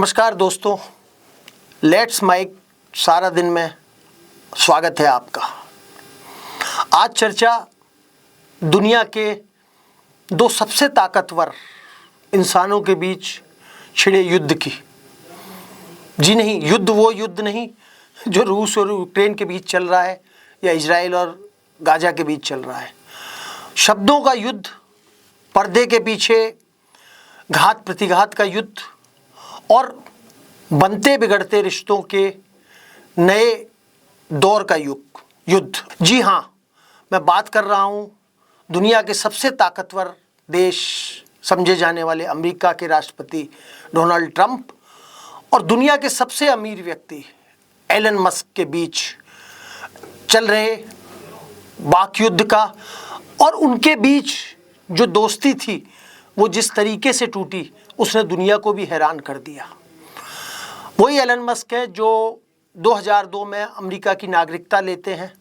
नमस्कार दोस्तों, let's mic सारा दिन में स्वागत है आपका। आज चर्चा दुनिया के दो सबसे ताकतवर इंसानों के बीच छिड़े युद्ध की। जी नहीं, युद्ध वो युद्ध नहीं जो रूस और यूक्रेन के बीच चल रहा है या इजराइल और गाजा के बीच चल रहा है। शब्दों का युद्ध, पर्दे के पीछे घात प्रतिघात का युद्ध और बनते बिगड़ते रिश्तों के नए दौर का युद्ध। जी हाँ, मैं बात कर रहा हूँ दुनिया के सबसे ताकतवर देश समझे जाने वाले अमेरिका के राष्ट्रपति डोनाल्ड ट्रंप और दुनिया के सबसे अमीर व्यक्ति एलन मस्क के बीच चल रहे वाकयुद्ध का। और उनके बीच जो दोस्ती थी वो जिस तरीके से टूटी उसने दुनिया को भी हैरान कर दिया। वही एलन मस्क है जो 2002 में अमेरिका की नागरिकता लेते हैं,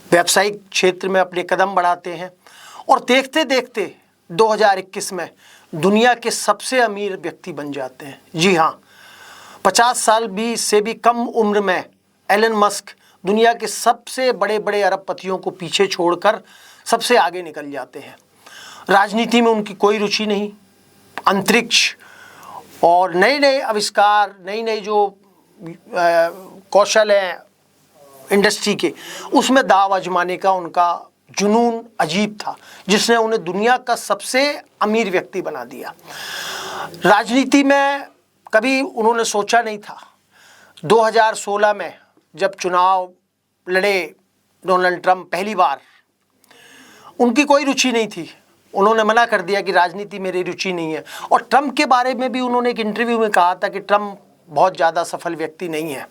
व्यावसायिक क्षेत्र में अपने कदम बढ़ाते हैं और देखते देखते 2021 में दुनिया के सबसे अमीर व्यक्ति बन जाते हैं। जी हाँ, 50 साल भी से भी कम उम्र में एलन मस्क दुनिया के सबसे बड़े बड़े अरबपतियों को पीछे छोड़कर सबसे आगे निकल जाते हैं। राजनीति में उनकी कोई रुचि नहीं, अंतरिक्ष और नए नए आविष्कार, नई नई जो कौशल हैं इंडस्ट्री के, उसमें दाव आजमाने का उनका जुनून अजीब था, जिसने उन्हें दुनिया का सबसे अमीर व्यक्ति बना दिया। राजनीति में कभी उन्होंने सोचा नहीं था। 2016 में जब चुनाव लड़े डोनाल्ड ट्रंप पहली बार, उनकी कोई रुचि नहीं थी। उन्होंने मना कर दिया कि राजनीति मेरी रुचि नहीं है। और ट्रंप के बारे में भी उन्होंने एक इंटरव्यू में कहा था कि ट्रंप बहुत ज़्यादा सफल व्यक्ति नहीं है।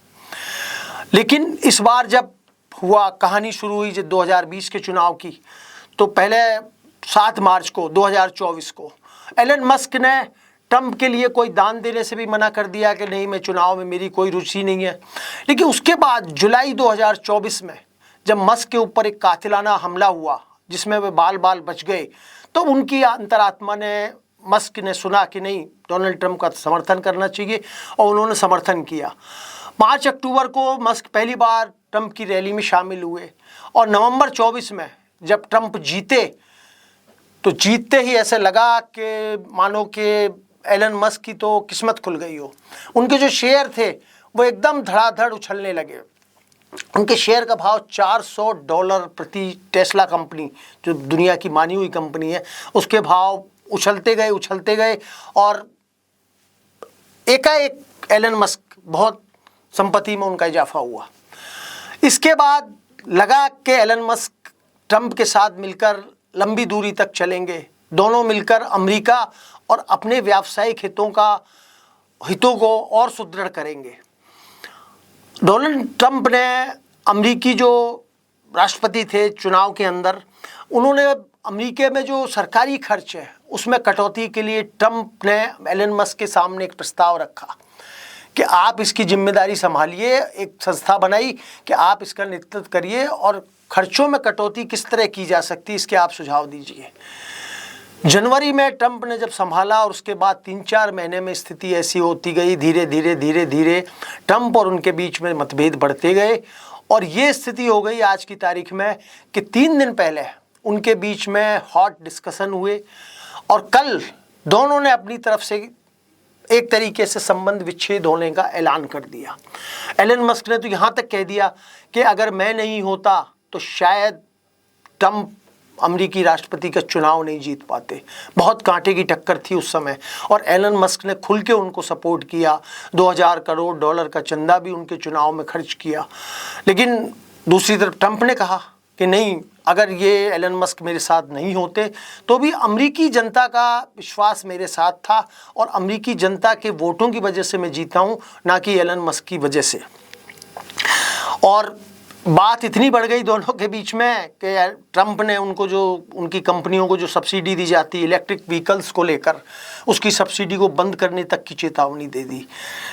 लेकिन इस बार जब हुआ, कहानी शुरू हुई जब 2020 के चुनाव की, तो पहले 7 मार्च को 2024 को एलन मस्क ने ट्रंप के लिए कोई दान देने से भी मना कर दिया कि नहीं, मैं चुनाव में मेरी कोई रुचि नहीं है। लेकिन उसके बाद जुलाई 2024 में जब मस्क के ऊपर एक कातिलाना हमला हुआ जिसमें वे बाल बाल बच गए, तो उनकी अंतरात्मा ने, मस्क ने सुना कि नहीं, डोनाल्ड ट्रंप का समर्थन करना चाहिए और उन्होंने समर्थन किया। मार्च अक्टूबर को मस्क पहली बार ट्रंप की रैली में शामिल हुए और नवंबर 24 में जब ट्रंप जीते तो जीतते ही ऐसे लगा कि मानो कि एलन मस्क की तो किस्मत खुल गई हो। उनके जो शेयर थे वो एकदम धड़ाधड़ उछलने लगे। उनके शेयर का भाव $400 प्रति टेस्ला कंपनी, जो दुनिया की मानी हुई कंपनी है, उसके भाव उछलते गए और एकाएक एलन मस्क बहुत संपत्ति में उनका इजाफा हुआ। इसके बाद लगा कि एलन मस्क ट्रंप के साथ मिलकर लंबी दूरी तक चलेंगे, दोनों मिलकर अमेरिका और अपने व्यावसायिक हितों को और सुदृढ़ करेंगे। डोनाल्ड ट्रंप ने, अमेरिकी जो राष्ट्रपति थे चुनाव के अंदर, उन्होंने अमेरिका में जो सरकारी खर्च है उसमें कटौती के लिए ट्रंप ने एलन मस्क के सामने एक प्रस्ताव रखा कि आप इसकी जिम्मेदारी संभालिए। एक संस्था बनाई कि आप इसका नेतृत्व करिए और खर्चों में कटौती किस तरह की जा सकती है, इसके आप सुझाव दीजिए। जनवरी में ट्रंप ने जब संभाला और उसके बाद 3-4 महीने में स्थिति ऐसी होती गई, धीरे धीरे ट्रंप और उनके बीच में मतभेद बढ़ते गए और ये स्थिति हो गई आज की तारीख में कि 3 दिन पहले उनके बीच में हॉट डिस्कशन हुए और कल दोनों ने अपनी तरफ से एक तरीके से संबंध विच्छेद होने का ऐलान कर दिया। एलन मस्क ने तो यहाँ तक कह दिया कि अगर मैं नहीं होता तो शायद ट्रंप अमेरिकी राष्ट्रपति का चुनाव नहीं जीत पाते। बहुत कांटे की टक्कर थी उस समय और एलन मस्क ने खुल के उनको सपोर्ट किया। $2000 करोड़ का चंदा भी उनके चुनाव में खर्च किया। लेकिन दूसरी तरफ ट्रंप ने कहा कि नहीं, अगर ये एलन मस्क मेरे साथ नहीं होते तो भी अमेरिकी जनता का विश्वास मेरे साथ था और अमेरिकी जनता के वोटों की वजह से मैं जीता हूँ, ना कि एलन मस्क की वजह से। और बात इतनी बढ़ गई दोनों के बीच में कि ट्रंप ने उनको, जो उनकी कंपनियों को जो सब्सिडी दी जाती है इलेक्ट्रिक व्हीकल्स को लेकर, उसकी सब्सिडी को बंद करने तक की चेतावनी दे दी।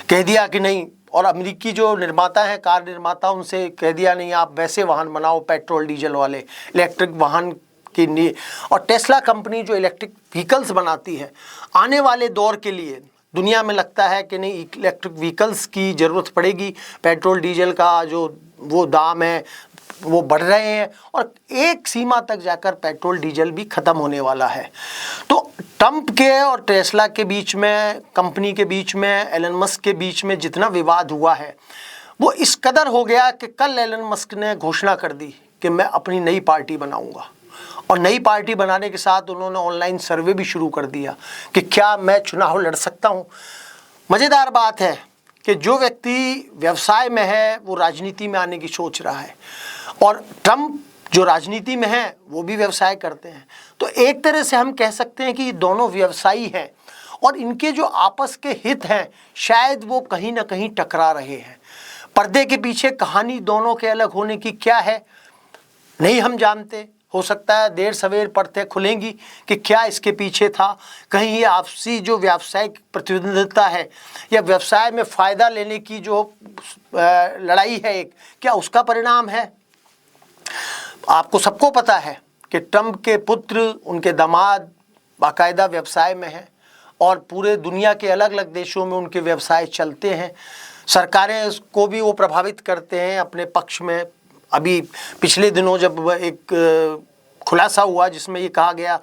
कह दिया कि नहीं, और अमेरिकी जो निर्माता है, कार निर्माता, उनसे कह दिया नहीं, आप वैसे वाहन बनाओ पेट्रोल डीजल वाले, इलेक्ट्रिक वाहन के लिए। और टेस्ला कंपनी जो इलेक्ट्रिक व्हीकल्स बनाती है, आने वाले दौर के लिए दुनिया में लगता है कि नहीं इलेक्ट्रिक व्हीकल्स की ज़रूरत पड़ेगी, पेट्रोल डीजल का जो वो दाम है वो बढ़ रहे हैं और एक सीमा तक जाकर पेट्रोल डीजल भी ख़त्म होने वाला है। तो ट्रंप के और टेस्ला के बीच में, कंपनी के बीच में, एलन मस्क के बीच में जितना विवाद हुआ है वो इस कदर हो गया कि कल एलन मस्क ने घोषणा कर दी कि मैं अपनी नई पार्टी बनाऊंगा और नई पार्टी बनाने के साथ उन्होंने ऑनलाइन सर्वे भी शुरू कर दिया कि क्या मैं चुनाव लड़ सकता हूं। मज़ेदार बात है कि जो व्यक्ति व्यवसाय में है वो राजनीति में आने की सोच रहा है और ट्रंप जो राजनीति में है वो भी व्यवसाय करते हैं। तो एक तरह से हम कह सकते हैं कि ये दोनों व्यवसायी हैं और इनके जो आपस के हित हैं शायद वो कहीं ना कहीं टकरा रहे हैं। पर्दे के पीछे कहानी दोनों के अलग होने की क्या है नहीं हम जानते। हो सकता है देर सवेर पर्दे खुलेंगी कि क्या इसके पीछे था। कहीं ये आपसी जो व्यावसायिक प्रतिद्वंद्विता है या व्यवसाय में फ़ायदा लेने की जो लड़ाई है एक, क्या उसका परिणाम है। आपको सबको पता है कि ट्रंप के पुत्र, उनके दामाद बाकायदा व्यवसाय में हैं और पूरे दुनिया के अलग अलग देशों में उनके व्यवसाय चलते हैं। सरकारें इसको भी वो प्रभावित करते हैं अपने पक्ष में। अभी पिछले दिनों जब एक खुलासा हुआ जिसमें ये कहा गया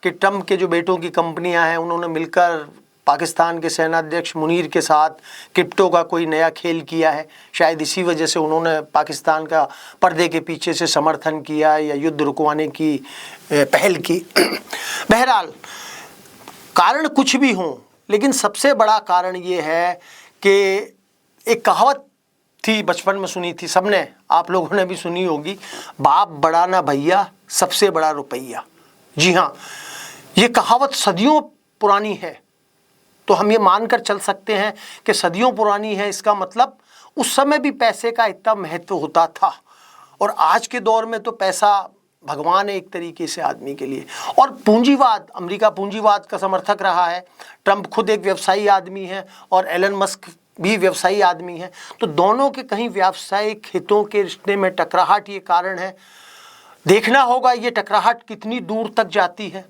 कि ट्रंप के जो बेटों की कंपनियां हैं उन्होंने मिलकर पाकिस्तान के सेनाध्यक्ष मुनीर के साथ क्रिप्टो का कोई नया खेल किया है, शायद इसी वजह से उन्होंने पाकिस्तान का पर्दे के पीछे से समर्थन किया या युद्ध रुकवाने की पहल की। बहरहाल कारण कुछ भी हों, लेकिन सबसे बड़ा कारण ये है कि एक कहावत थी, बचपन में सुनी थी सबने, आप लोगों ने भी सुनी होगी, बाप बड़ा ना भैया सबसे बड़ा रुपया। जी हाँ, ये कहावत सदियों पुरानी है। तो हम ये मानकर चल सकते हैं कि सदियों पुरानी है, इसका मतलब उस समय भी पैसे का इतना महत्व होता था और आज के दौर में तो पैसा भगवान है एक तरीके से आदमी के लिए। और पूंजीवाद, अमेरिका पूंजीवाद का समर्थक रहा है। ट्रंप खुद एक व्यवसायी आदमी है और एलन मस्क भी व्यवसायी आदमी है। तो दोनों के कहीं व्यावसायिक हितों के रिश्ते में टकराहट ये कारण है। देखना होगा ये टकराहट कितनी दूर तक जाती है।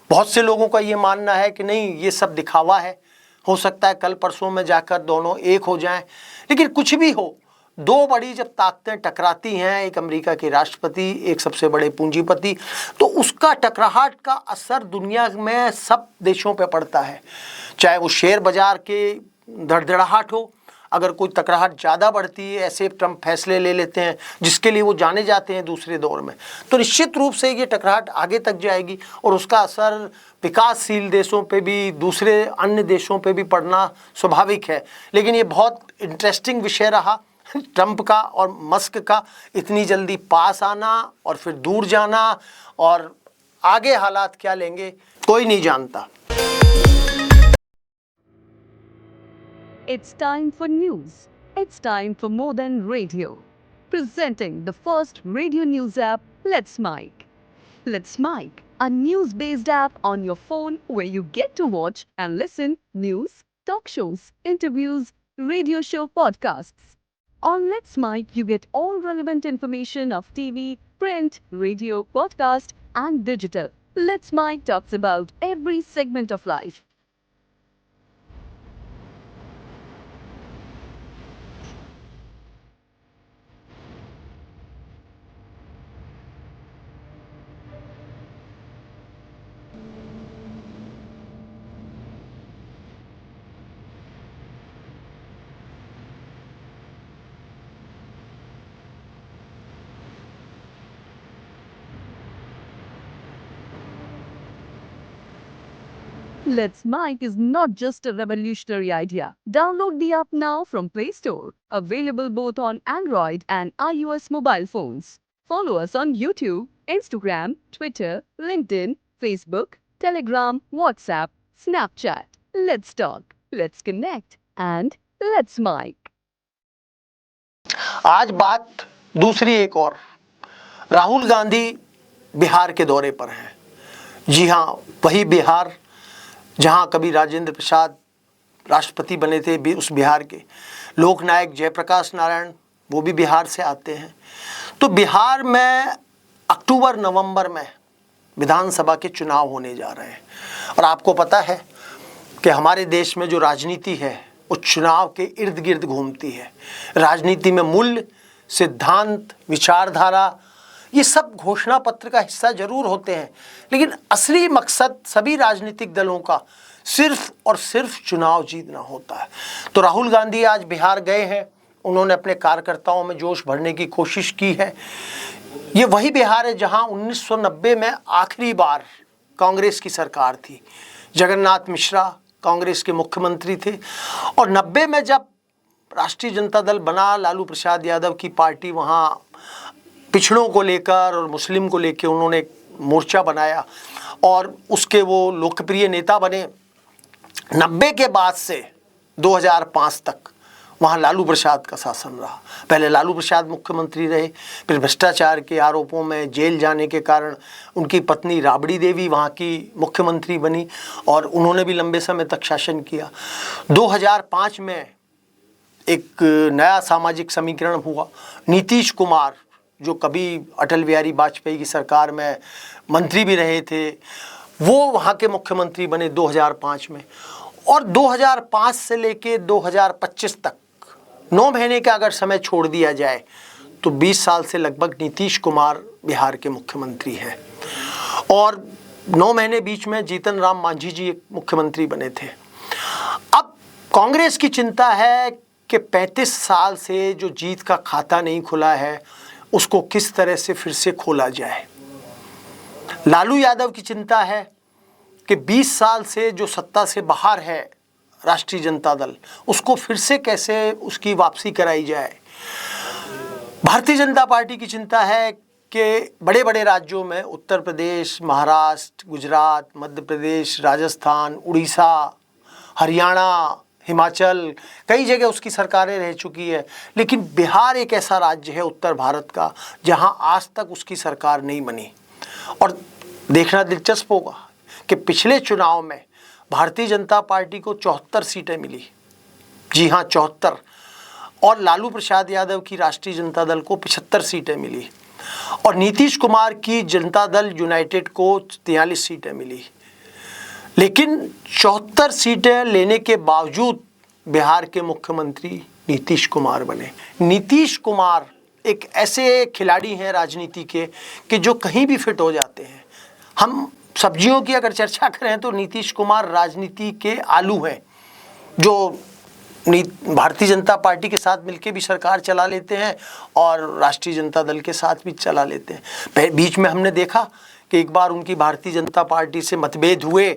बहुत से लोगों का ये मानना है कि नहीं ये सब दिखावा है, हो सकता है कल परसों में जाकर दोनों एक हो जाएं। लेकिन कुछ भी हो, दो बड़ी जब ताकतें टकराती हैं, एक अमेरिका के राष्ट्रपति, एक सबसे बड़े पूंजीपति, तो उसका टकराहट का असर दुनिया में सब देशों पे पड़ता है। चाहे वो शेयर बाजार के धड़धड़ाहट हो, अगर कोई टकराहट ज़्यादा बढ़ती है, ऐसे ट्रंप फैसले ले लेते हैं जिसके लिए वो जाने जाते हैं दूसरे दौर में, तो निश्चित रूप से ये टकराहट आगे तक जाएगी और उसका असर विकासशील देशों पे भी, दूसरे अन्य देशों पे भी पड़ना स्वाभाविक है। लेकिन ये बहुत इंटरेस्टिंग विषय रहा ट्रंप का और मस्क का, इतनी जल्दी पास आना और फिर दूर जाना, और आगे हालात क्या लेंगे कोई नहीं जानता। It's time for news. It's time for more than radio. Presenting the first radio news app, Let's Mike. Let's Mike, a news-based app on your phone where you get to watch and listen news, talk shows, interviews, radio show podcasts. On Let's Mike, you get all relevant information of TV, print, radio, podcast, and digital. Let's Mike talks about every segment of life. Let's Mike is not just a revolutionary idea. Download the app now from Play Store. Available both on Android and iOS mobile phones. Follow us on YouTube, Instagram, Twitter, LinkedIn, Facebook, Telegram, WhatsApp, Snapchat. Let's talk, let's connect, and let's Mike. आज बात दूसरी एक और, राहुल गांधी बिहार के दौरे पर हैं। जी हाँ, वही बिहार जहाँ कभी राजेंद्र प्रसाद राष्ट्रपति बने थे, भी उस बिहार के लोकनायक जयप्रकाश नारायण वो भी बिहार से आते हैं। तो बिहार में अक्टूबर नवंबर में विधानसभा के चुनाव होने जा रहे हैं और आपको पता है कि हमारे देश में जो राजनीति है वो चुनाव के इर्द गिर्द घूमती है। राजनीति में मूल्य, सिद्धांत, विचारधारा ये सब घोषणा पत्र का हिस्सा जरूर होते हैं, लेकिन असली मकसद सभी राजनीतिक दलों का सिर्फ और सिर्फ चुनाव जीतना होता है। तो राहुल गांधी आज बिहार गए हैं, उन्होंने अपने कार्यकर्ताओं में जोश भरने की कोशिश की है। ये वही बिहार है जहां 1990 में आखिरी बार कांग्रेस की सरकार थी। जगन्नाथ मिश्रा कांग्रेस के मुख्यमंत्री थे और 90 में जब राष्ट्रीय जनता दल बना, लालू प्रसाद यादव की पार्टी वहां पिछड़ों को लेकर और मुस्लिम को लेकर उन्होंने एक मोर्चा बनाया और उसके वो लोकप्रिय नेता बने। 90 के बाद से 2005 तक वहाँ लालू प्रसाद का शासन रहा। पहले लालू प्रसाद मुख्यमंत्री रहे, फिर भ्रष्टाचार के आरोपों में जेल जाने के कारण उनकी पत्नी राबड़ी देवी वहाँ की मुख्यमंत्री बनी और उन्होंने भी लंबे समय तक शासन किया। 2005 में एक नया सामाजिक समीकरण हुआ। नीतीश कुमार जो कभी अटल बिहारी वाजपेयी की सरकार में मंत्री भी रहे थे, वो वहाँ के मुख्यमंत्री बने 2005 में। और 2005 से लेके 2025 तक 9 महीने का अगर समय छोड़ दिया जाए तो 20 साल से लगभग नीतीश कुमार बिहार के मुख्यमंत्री हैं। और 9 महीने बीच में जीतन राम मांझी जी एक मुख्यमंत्री बने थे। अब कांग्रेस की चिंता है कि 35 साल से जो जीत का खाता नहीं खुला है उसको किस तरह से फिर से खोला जाए। लालू यादव की चिंता है कि 20 साल से जो सत्ता से बाहर है राष्ट्रीय जनता दल, उसको फिर से कैसे उसकी वापसी कराई जाए। भारतीय जनता पार्टी की चिंता है कि बड़े बड़े राज्यों में उत्तर प्रदेश, महाराष्ट्र, गुजरात, मध्य प्रदेश, राजस्थान, उड़ीसा, हरियाणा, हिमाचल, कई जगह उसकी सरकारें रह चुकी है, लेकिन बिहार एक ऐसा राज्य है उत्तर भारत का जहां आज तक उसकी सरकार नहीं बनी। और देखना दिलचस्प होगा कि पिछले चुनाव में भारतीय जनता पार्टी को 74 सीटें मिली, जी हाँ 74, और लालू प्रसाद यादव की राष्ट्रीय जनता दल को 75 सीटें मिली और नीतीश कुमार की जनता दल यूनाइटेड को 43 सीटें मिली। लेकिन 74 सीटें लेने के बावजूद बिहार के मुख्यमंत्री नीतीश कुमार बने। नीतीश कुमार एक ऐसे खिलाड़ी हैं राजनीति के कि जो कहीं भी फिट हो जाते हैं। हम सब्जियों की अगर चर्चा करें तो नीतीश कुमार राजनीति के आलू हैं, जो भारतीय जनता पार्टी के साथ मिलकर भी सरकार चला लेते हैं और राष्ट्रीय जनता दल के साथ भी चला लेते हैं। बीच में हमने देखा कि एक बार उनकी भारतीय जनता पार्टी से मतभेद हुए,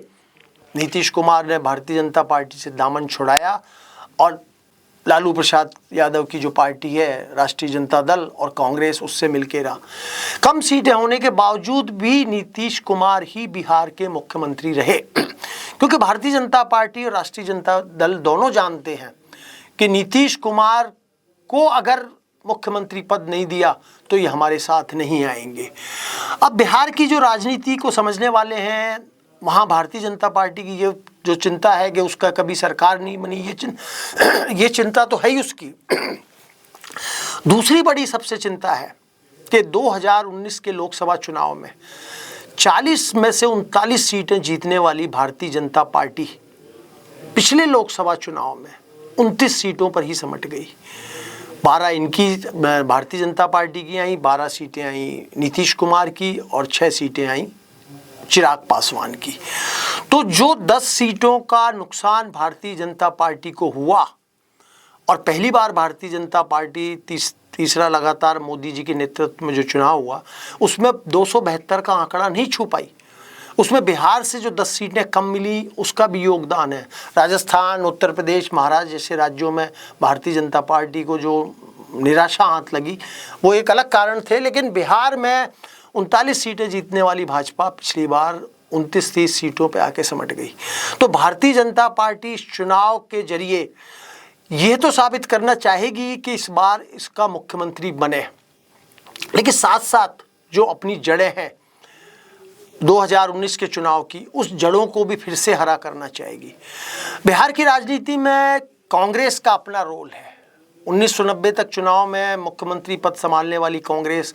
नीतीश कुमार ने भारतीय जनता पार्टी से दामन छुड़ाया और लालू प्रसाद यादव की जो पार्टी है राष्ट्रीय जनता दल और कांग्रेस उससे मिलके रहा। कम सीटें होने के बावजूद भी नीतीश कुमार ही बिहार के मुख्यमंत्री रहे, क्योंकि भारतीय जनता पार्टी और राष्ट्रीय जनता दल दोनों जानते हैं कि नीतीश कुमार को अगर मुख्यमंत्री पद नहीं दिया तो ये हमारे साथ नहीं आएंगे। अब बिहार की जो राजनीति को समझने वाले हैं, वहाँ भारतीय जनता पार्टी की ये जो चिंता है कि उसका कभी सरकार नहीं बनी, ये चिंता तो है ही उसकी। दूसरी बड़ी सबसे चिंता है कि 2019 के लोकसभा चुनाव में 40 में से 39 सीटें जीतने वाली भारतीय जनता पार्टी पिछले लोकसभा चुनाव में 29 सीटों पर ही सिमट गई। 12 इनकी भारतीय जनता पार्टी की आई, 12 सीटें आई नीतीश कुमार की और 6 सीटें आई चिराग पासवान की। तो जो 10 सीटों का नुकसान भारतीय जनता पार्टी को हुआ, और पहली बार भारतीय जनता पार्टी तीसरा लगातार मोदी जी के नेतृत्व में जो चुनाव हुआ उसमें 272 का आंकड़ा नहीं छू पाई। उसमें बिहार से जो 10 सीटें कम मिली उसका भी योगदान है। राजस्थान, उत्तर प्रदेश, महाराष्ट्र जैसे राज्यों में भारतीय जनता पार्टी को जो निराशा हाथ लगी वो एक अलग कारण थे, लेकिन बिहार में 39 सीटें जीतने वाली भाजपा पिछली बार 29-30 सीटों पे आके सिमट गई। तो भारतीय जनता पार्टी इस चुनाव के जरिए यह तो साबित करना चाहेगी कि इस बार इसका मुख्यमंत्री बने, लेकिन साथ साथ जो अपनी जड़ें हैं 2019 के चुनाव की, उस जड़ों को भी फिर से हरा करना चाहेगी। बिहार की राजनीति में कांग्रेस का अपना रोल है। 1990 तक चुनाव में मुख्यमंत्री पद संभालने वाली कांग्रेस,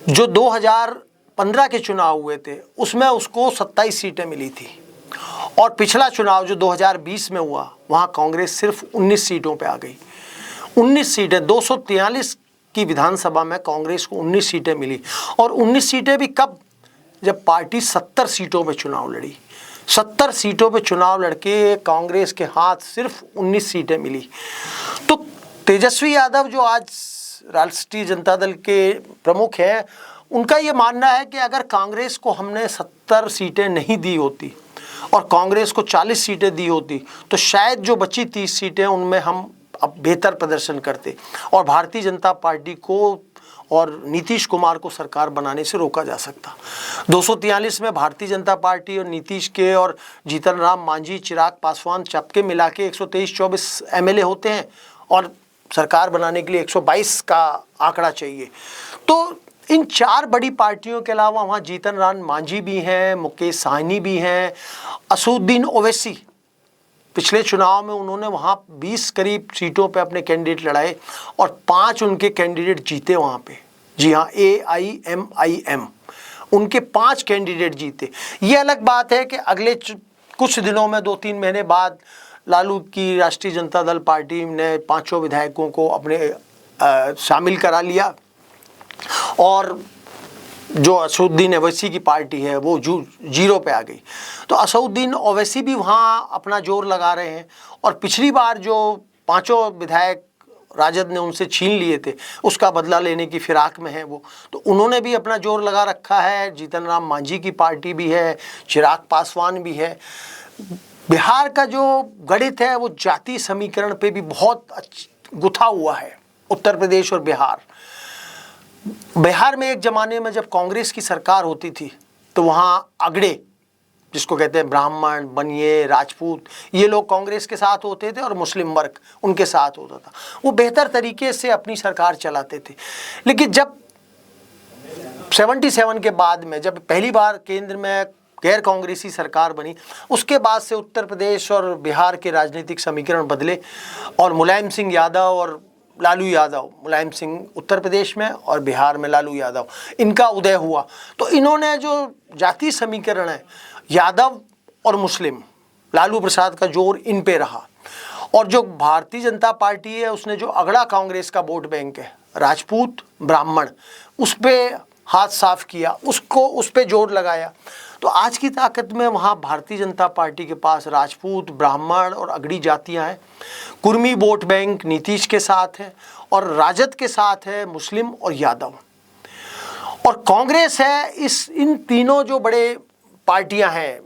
जो 2015 के चुनाव हुए थे उसमें उसको 27 सीटें मिली थी और पिछला चुनाव जो 2020 में हुआ वहाँ कांग्रेस सिर्फ 19 सीटों पे आ गई। 19 सीटें, 243 की विधानसभा में कांग्रेस को 19 सीटें मिली। और 19 सीटें भी कब? जब पार्टी 70 सीटों पे चुनाव लड़ी। 70 सीटों पे चुनाव लड़के कांग्रेस के हाथ सिर्फ 19 सीटें मिली। तो तेजस्वी यादव जो आज राष्ट्रीय जनता दल के प्रमुख हैं, उनका ये मानना है कि अगर कांग्रेस को हमने 70 सीटें नहीं दी होती और कांग्रेस को 40 सीटें दी होती तो शायद जो बची 30 सीटें उनमें हम अब बेहतर प्रदर्शन करते और भारतीय जनता पार्टी को और नीतीश कुमार को सरकार बनाने से रोका जा सकता। 243 में भारतीय जनता पार्टी और नीतीश के और जीतन राम मांझी, चिराग पासवान सबके मिला के 123-24 एमएलए होते हैं और सरकार बनाने के लिए 122 का आंकड़ा चाहिए। तो इन 4 बड़ी पार्टियों के अलावा वहाँ जीतन राम मांझी भी हैं, मुकेश साहनी भी हैं, असदुद्दीन ओवैसी, पिछले चुनाव में उन्होंने वहाँ 20 करीब सीटों पे अपने कैंडिडेट लड़ाए और 5 उनके कैंडिडेट जीते वहाँ पे। जी हाँ, AIMIM उनके 5 कैंडिडेट जीते। ये अलग बात है कि अगले कुछ दिनों में 2-3 महीने बाद लालू की राष्ट्रीय जनता दल पार्टी ने 5 विधायकों को अपने शामिल करा लिया और जो असदुद्दीन ओवैसी की पार्टी है वो जीरो पे आ गई। तो असदुद्दीन ओवैसी भी वहाँ अपना जोर लगा रहे हैं और पिछली बार जो 5 विधायक राजद ने उनसे छीन लिए थे उसका बदला लेने की फिराक में है वो, तो उन्होंने भी अपना जोर लगा रखा है। जीतन राम मांझी की पार्टी भी है, चिराग पासवान भी है। बिहार का जो गणित है वो जाति समीकरण पे भी बहुत गुथा हुआ है। उत्तर प्रदेश और बिहार में एक ज़माने में जब कांग्रेस की सरकार होती थी तो वहाँ अगड़े, जिसको कहते हैं ब्राह्मण, बनिए, राजपूत, ये लोग कांग्रेस के साथ होते थे और मुस्लिम वर्ग उनके साथ होता था। वो बेहतर तरीके से अपनी सरकार चलाते थे। लेकिन जब 77 के बाद में जब पहली बार केंद्र में गैर कांग्रेसी सरकार बनी, उसके बाद से उत्तर प्रदेश और बिहार के राजनीतिक समीकरण बदले और मुलायम सिंह यादव और लालू यादव, मुलायम सिंह उत्तर प्रदेश में और बिहार में लालू यादव, इनका उदय हुआ। तो इन्होंने जो जातीय समीकरण है, यादव और मुस्लिम, लालू प्रसाद का जोर इन पे रहा। और जो भारतीय जनता पार्टी है उसने जो अगड़ा कांग्रेस का वोट बैंक है, राजपूत, ब्राह्मण, उस पर हाथ साफ किया, उसको उस पर जोर लगाया। तो आज की ताकत में वहाँ भारतीय जनता पार्टी के पास राजपूत, ब्राह्मण और अगड़ी जातियाँ हैं। कुर्मी वोट बैंक नीतीश के साथ है और राजद के साथ है मुस्लिम और यादव। और कांग्रेस है, इन तीनों जो बड़े पार्टियां हैं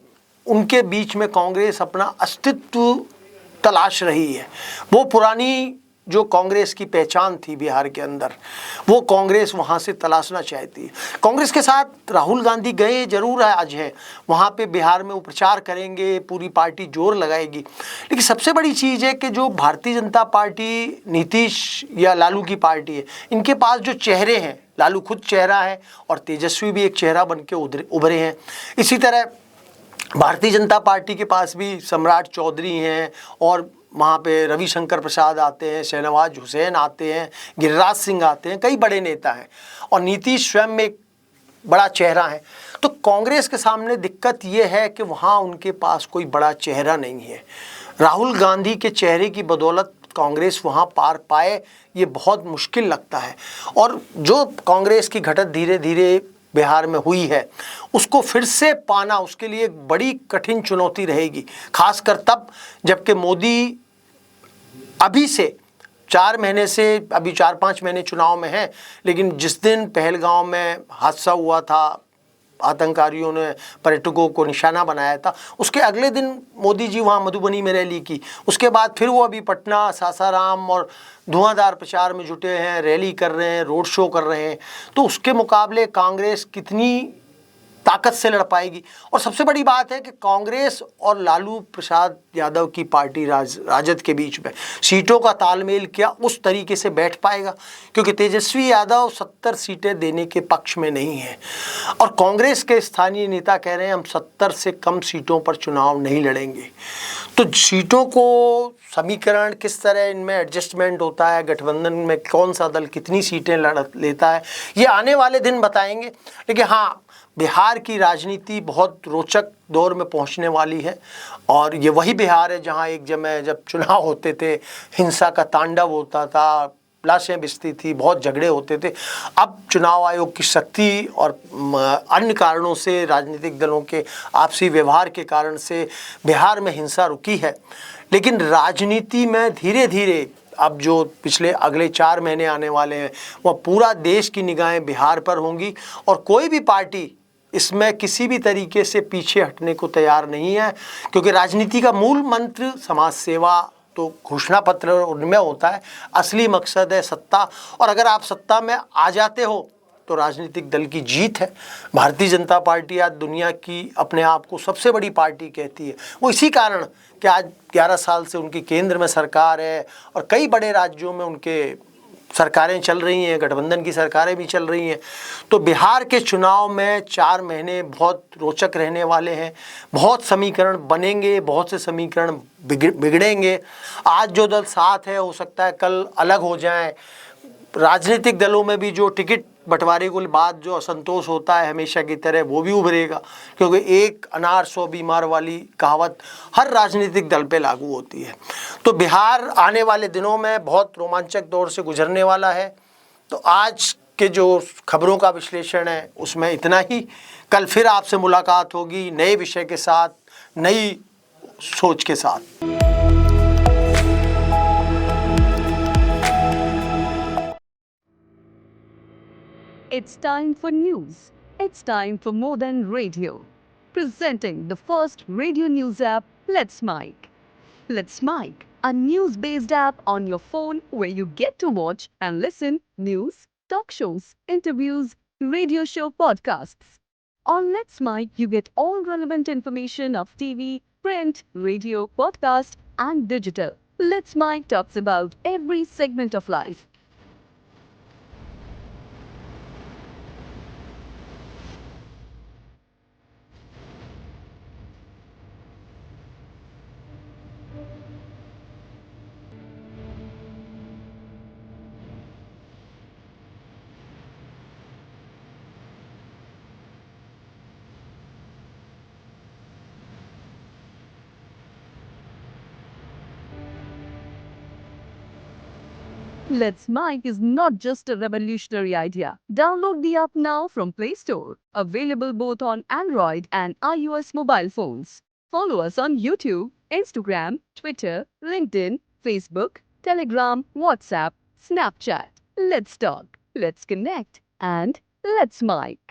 उनके बीच में कांग्रेस अपना अस्तित्व तलाश रही है। वो पुरानी जो कांग्रेस की पहचान थी बिहार के अंदर, वो कांग्रेस वहाँ से तलाशना चाहती है। कांग्रेस के साथ राहुल गांधी गए जरूर है, आज है वहाँ पे बिहार में वो प्रचार करेंगे, पूरी पार्टी जोर लगाएगी। लेकिन सबसे बड़ी चीज़ है कि जो भारतीय जनता पार्टी, नीतीश या लालू की पार्टी है, इनके पास जो चेहरे हैं, लालू खुद चेहरा है और तेजस्वी भी एक चेहरा बन के उभरे हैं। इसी तरह भारतीय जनता पार्टी के पास भी सम्राट चौधरी हैं और वहाँ पे रविशंकर प्रसाद आते हैं, शहनवाज हुसैन आते हैं, गिरिराज सिंह आते हैं, कई बड़े नेता हैं और नीतीश स्वयं में एक बड़ा चेहरा है। तो कांग्रेस के सामने दिक्कत ये है कि वहाँ उनके पास कोई बड़ा चेहरा नहीं है। राहुल गांधी के चेहरे की बदौलत कांग्रेस वहाँ पार पाए, ये बहुत मुश्किल लगता है। और जो कांग्रेस की घटत धीरे धीरे बिहार में हुई है, उसको फिर से पाना उसके लिए एक बड़ी कठिन चुनौती रहेगी, खासकर तब जबकि मोदी अभी से 4 महीने से, अभी 4-5 महीने चुनाव में हैं, लेकिन जिस दिन पहलगांव में हादसा हुआ था, आतंकवादियों ने पर्यटकों को निशाना बनाया था, उसके अगले दिन मोदी जी वहाँ मधुबनी में रैली की। उसके बाद फिर वो अभी पटना, सासाराम और धुआंधार प्रचार में जुटे हैं, रैली कर रहे हैं, रोड शो कर रहे हैं। तो उसके मुकाबले कांग्रेस कितनी ताकत से लड़ पाएगी। और सबसे बड़ी बात है कि कांग्रेस और लालू प्रसाद यादव की पार्टी राजद के बीच में सीटों का तालमेल क्या उस तरीके से बैठ पाएगा, क्योंकि तेजस्वी यादव 70 सीटें देने के पक्ष में नहीं है और कांग्रेस के स्थानीय नेता कह रहे हैं हम 70 से कम सीटों पर चुनाव नहीं लड़ेंगे। तो सीटों को समीकरण किस तरह इनमें एडजस्टमेंट होता है, गठबंधन में कौन सा दल कितनी सीटें लड़ लेता है, ये आने वाले दिन बताएंगे। लेकिन हाँ, बिहार की राजनीति बहुत रोचक दौर में पहुंचने वाली है और ये वही बिहार है जहां एक समय जब चुनाव होते थे हिंसा का तांडव होता था, लाशें बिछती थी, बहुत झगड़े होते थे। अब चुनाव आयोग की शक्ति और अन्य कारणों से, राजनीतिक दलों के आपसी व्यवहार के कारण से बिहार में हिंसा रुकी है। लेकिन राजनीति में धीरे धीरे अब जो पिछले अगले 4 महीने आने वाले हैं वह पूरा देश की निगाहें बिहार पर होंगी और कोई भी पार्टी इसमें किसी भी तरीके से पीछे हटने को तैयार नहीं है, क्योंकि राजनीति का मूल मंत्र समाज सेवा तो घोषणा पत्र उनमें होता है, असली मकसद है सत्ता। और अगर आप सत्ता में आ जाते हो तो राजनीतिक दल की जीत है। भारतीय जनता पार्टी आज दुनिया की अपने आप को सबसे बड़ी पार्टी कहती है, वो इसी कारण कि आज 11 साल से उनकी केंद्र में सरकार है और कई बड़े राज्यों में उनके सरकारें चल रही हैं, गठबंधन की सरकारें भी चल रही हैं। तो बिहार के चुनाव में 4 महीने बहुत रोचक रहने वाले हैं। बहुत समीकरण बनेंगे, बहुत से समीकरण बिगड़ेंगे। आज जो दल साथ है हो सकता है कल अलग हो जाएं। राजनीतिक दलों में भी जो टिकट बंटवारे के बाद जो असंतोष होता है हमेशा की तरह वो भी उभरेगा, क्योंकि एक अनार 100 बीमार वाली कहावत हर राजनीतिक दल पे लागू होती है। तो बिहार आने वाले दिनों में बहुत रोमांचक दौर से गुजरने वाला है। तो आज के जो खबरों का विश्लेषण है उसमें इतना ही। कल फिर आपसे मुलाकात होगी नए विषय के साथ, नई सोच के साथ। It's time for news. It's time for more than radio. Presenting the first radio news app, Let's Mike. Let's Mike, a news based app on your phone where you get to watch and listen news, talk shows, interviews, radio show podcasts. On Let's Mike, you get all relevant information of TV, print, radio, podcast, and digital. Let's Mike talks about every segment of life. Let's Mic is not just a revolutionary idea. Download the app now from Play Store. Available both on Android and iOS mobile phones. Follow us on YouTube, Instagram, Twitter, LinkedIn, Facebook, Telegram, WhatsApp, Snapchat. Let's talk, let's connect, and let's mic.